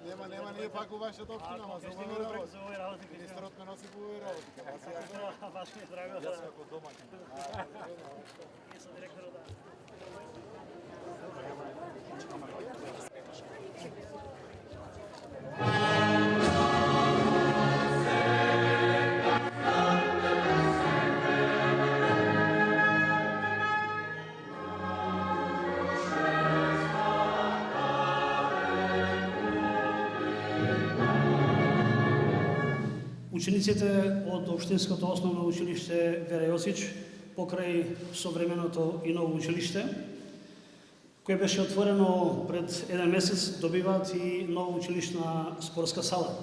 Нема ние пак у вашата општина, ама за овој работи. Министерот ме носи по овој работи. Баш ми е драго. Јас како домаќин. И со директорот да. Учениците од Општинското основно училиште Вера Јосич покрај современото и ново училиште, кое беше отворено пред еден месец, добиваат и нова училишна спортска сала.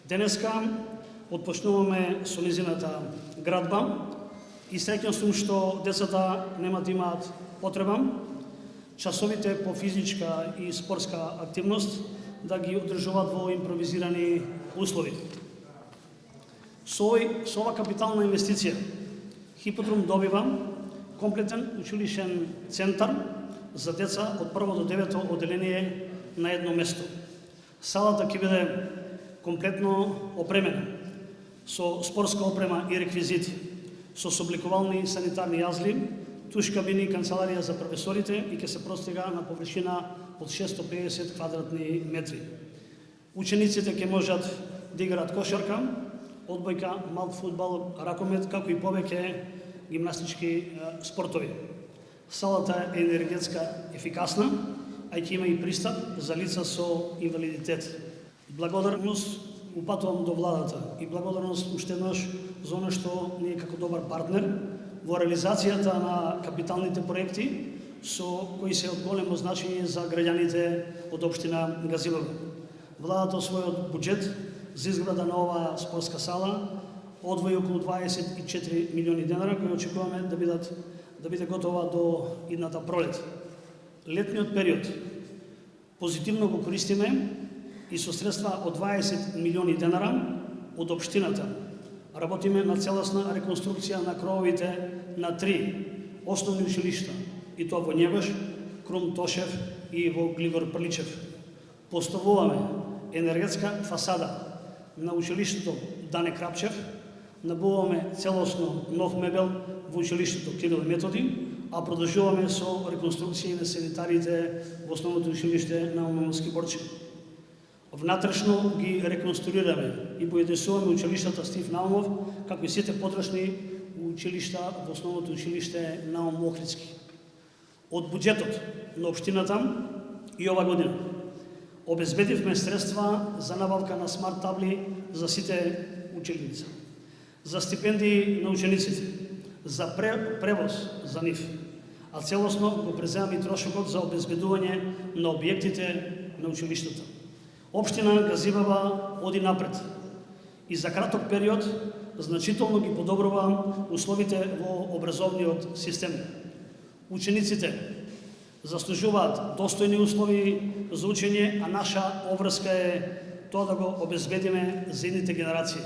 Денеска отпочнуваме со низината градба и среќен сум што децата нема да имаат потреба часовите по физичка и спортска активност да ги одржуваат во импровизирани услови. Со ова капитална инвестиција, Хиподром добива комплетен училишен центар за деца од 1 до 9 одделение на едно место. Салата ќе биде комплетно опремена со спортска опрема и реквизити, со собликувални санитарни јазли, туш кабини и канцеларија за професорите и ќе се простига на површина од 650 квадратни метри. Учениците ќе можат да играат кошарка, одбојка, мал фудбал, ракомет, како и повеќе гимнастички спортови. Салата е енергетска ефикасна, а ќе има и пристап за лица со инвалидитет. Благодарност упатувам до владата и благодарност уште еднаш за оно што ние како добар партнер во реализацијата на капиталните проекти со кои се од големо значење за граѓаните од општина Газилово. Владата својот буџет за изграда на ова спортска сала одвои околу 24 милиони денари, кои очекуваме да биде готова до идната пролет. Летниот период позитивно го користиме и со средства од 20 милиони денара од општината. Работиме на целосна реконструкција на крововите на 3 основни училишта, и тоа во Njegош, Крум Тошев и во Глигор Прличев. Поставуваме енергетска фасада на училиштето Дане Крапчев, набуваме целосно нов мебел во училиштето Кирил и Методи, а продолжуваме со реконструкција на санитарите во основното училиште на Момски Борчи. Внатрешно ги реконструираме и поединсуваме училиштата Стив Наумов, како и сите потрошни училишта во основното училиште Наум Охридски. Од буџетот на општината и ова година обезбедивме средства за набавка на смарт табли за сите ученици, за стипендии на учениците, за превоз за нив, а целосно го преземаме и трошокот за обезбедување на објектите на училиштата. Општина Газивава оди напред и за краток период значително ги подобрува условите во образовниот систем. Учениците заслужуваат достојни услови за учење, а наша обврска е тоа да го обезбедиме за идните генерации.